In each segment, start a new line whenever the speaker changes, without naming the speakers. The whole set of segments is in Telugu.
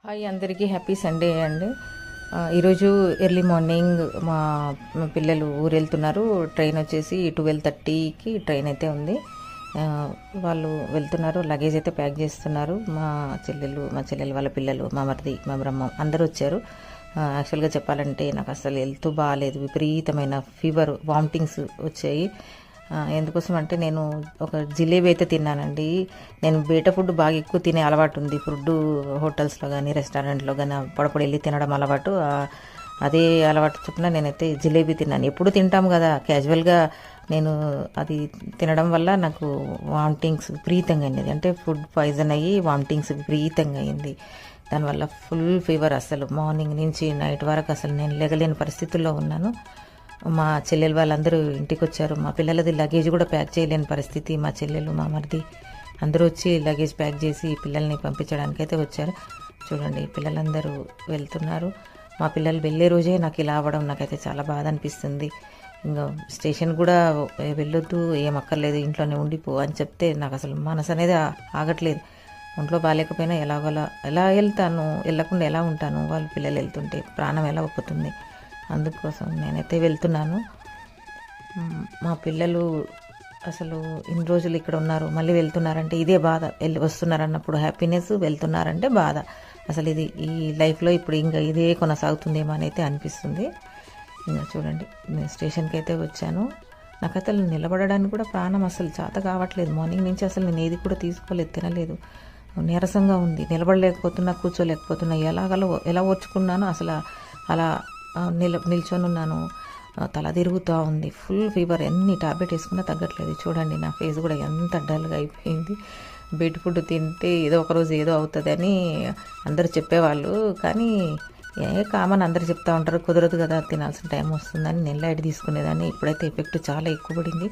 హాయ్ అందరికీ హ్యాపీ సండే అండి. ఈరోజు ఎర్లీ మార్నింగ్ మా పిల్లలు ఊరు వెళ్తున్నారు. ట్రైన్ వచ్చేసి 12:30కి ట్రైన్ అయితే ఉంది. వాళ్ళు వెళ్తున్నారు. లగేజ్ అయితే ప్యాక్ చేస్తున్నారు. మా చెల్లెలు వాళ్ళ పిల్లలు, మా మరిది, మా బ్రహ్మం అందరూ వచ్చారు. యాక్చువల్గా చెప్పాలంటే నాకు అసలు హెల్త్ బాగాలేదు. విపరీతమైన ఫీవర్, వామిటింగ్స్ వచ్చాయి. ఎందుకోసం అంటే నేను ఒక జిలేబీ అయితే తిన్నానండి. నేను బయట ఫుడ్ బాగా ఎక్కువ తినే అలవాటు ఉంది. ఫుడ్ హోటల్స్లో కానీ రెస్టారెంట్లో కానీ పొడపొడి వెళ్ళి తినడం అలవాటు. అదే అలవాటు చొప్పున నేనైతే జిలేబీ తిన్నాను. ఎప్పుడు తింటాం కదా క్యాజువల్గా. నేను అది తినడం వల్ల నాకు వామిటింగ్స్ విపరీతంగా అయింది. అంటే ఫుడ్ పాయిజన్ అయ్యి వామిటింగ్స్ విపరీతంగా అయింది. దానివల్ల ఫుల్ ఫీవర్. అసలు మార్నింగ్ నుంచి నైట్ వరకు అసలు నేను లేగలేని పరిస్థితుల్లో ఉన్నాను. మా చెల్లెలు వాళ్ళందరూ ఇంటికి వచ్చారు. మా పిల్లలది లగేజ్ కూడా ప్యాక్ చేయలేని పరిస్థితి. మా చెల్లెలు, మా మరిది అందరూ వచ్చి లగేజ్ ప్యాక్ చేసి పిల్లల్ని పంపించడానికి అయితే వచ్చారు. చూడండి, పిల్లలందరూ వెళ్తున్నారు. మా పిల్లలు వెళ్ళే రోజే నాకు ఇలా అవ్వడం నాకైతే చాలా బాధ అనిపిస్తుంది. ఇంకా స్టేషన్ కూడా వెళ్ళొద్దు, ఏం అక్కర్లేదు, ఇంట్లోనే ఉండిపో అని చెప్తే నాకు అసలు మనసు అనేది ఆగట్లేదు. ఒంట్లో బాగాలేకపోయినా ఎలా వెళ్తాను, వెళ్ళకుండా ఎలా ఉంటాను? వాళ్ళు పిల్లలు వెళ్తుంటే ప్రాణం ఎలా ఒప్పుతుంది? అందుకోసం నేనైతే వెళ్తున్నాను. మా పిల్లలు అసలు ఇన్ని రోజులు ఇక్కడ ఉన్నారు, మళ్ళీ వెళ్తున్నారంటే ఇదే బాధ. వస్తున్నారన్నప్పుడు హ్యాపీనెస్, వెళ్తున్నారంటే బాధ. అసలు ఇది ఈ లైఫ్లో ఇప్పుడు ఇంకా ఇదే కొనసాగుతుందేమో అని అయితే అనిపిస్తుంది. ఇంకా చూడండి, నేను స్టేషన్కి అయితే వచ్చాను. నాకు అసలు నిలబడడానికి కూడా ప్రాణం అసలు చేత కావట్లేదు. మార్నింగ్ నుంచి అసలు నేను ఏది కూడా తీసుకోలేదు, తినలేదు. నీరసంగా ఉంది. నిలబడలేకపోతున్నా, కూర్చోలేకపోతున్నా. ఎలా ఓర్చుకున్నానో అసలు అలా నిల్చొని ఉన్నాను. తల తిరుగుతూ ఉంది. Full fever. ఎన్ని టాబ్లెట్ వేసుకున్నా తగ్గట్లేదు. చూడండి, నా ఫేస్ కూడా ఎంత డల్గా అయిపోయింది. బెడ్ ఫుడ్ తింటే ఏదో ఒకరోజు ఏదో అవుతుందని అందరూ చెప్పేవాళ్ళు. కానీ కామన్, అందరు చెప్తా ఉంటారు. కుదరదు కదా, తినాల్సిన టైం వస్తుందని నేను లైట్ తీసుకునేదాన్ని. ఇప్పుడైతే ఎఫెక్ట్ చాలా ఎక్కువ పడింది.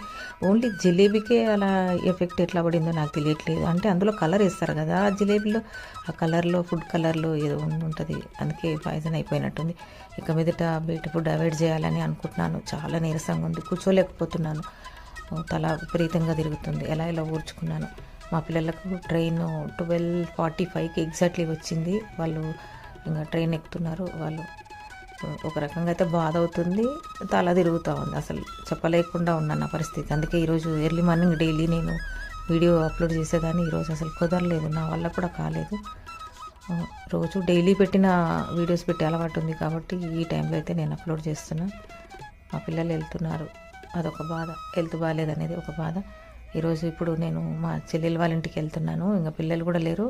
ఓన్లీ జిలేబీకే అలా ఎఫెక్ట్ ఎట్లా పడిందో నాకు తెలియట్లేదు. అంటే అందులో కలర్ వేస్తారు కదా ఆ జిలేబీలో, ఆ కలర్లో, ఫుడ్ కలర్లో ఏదో ఉంటుంది. అందుకే పాయిజన్ అయిపోయినట్టుంది. ఇక మీదట బయట ఫుడ్ అవాయిడ్ చేయాలని అనుకుంటున్నాను. చాలా నీరసంగా ఉంది, కూర్చోలేకపోతున్నాను. తల విపరీతంగా తిరుగుతుంది. ఎలా ఊర్చుకున్నాను. మా పిల్లలకు ట్రైన్ 12:45కి ఎగ్జాక్ట్లీ వచ్చింది. వాళ్ళు ఇంకా ట్రైన్ ఎక్కుతున్నారు. వాళ్ళు ఒక రకంగా అయితే బాధ అవుతుంది, తల తిరుగుతూ ఉంది. అసలు చెప్పలేకుండా ఉన్నాను నా పరిస్థితి. అందుకే ఈరోజు ఎర్లీ మార్నింగ్ డైలీ నేను వీడియో అప్లోడ్ చేసేదాన్ని. ఈరోజు అసలు కుదరలేదు, నా వల్ల కూడా కాలేదు. రోజు డైలీ పెట్టిన వీడియోస్ పెట్టే అలవాటు ఉంది కాబట్టి ఈ టైంలో అయితే నేను అప్లోడ్ చేస్తున్నా. మా పిల్లలు వెళ్తున్నారు, అదొక బాధ. హెల్త్ బాగాలేదనేది ఒక బాధ. ఈరోజు ఇప్పుడు నేను మా చెల్లెలు వాళ్ళ ఇంటికి వెళ్తున్నాను. ఇంకా పిల్లలు కూడా లేరు.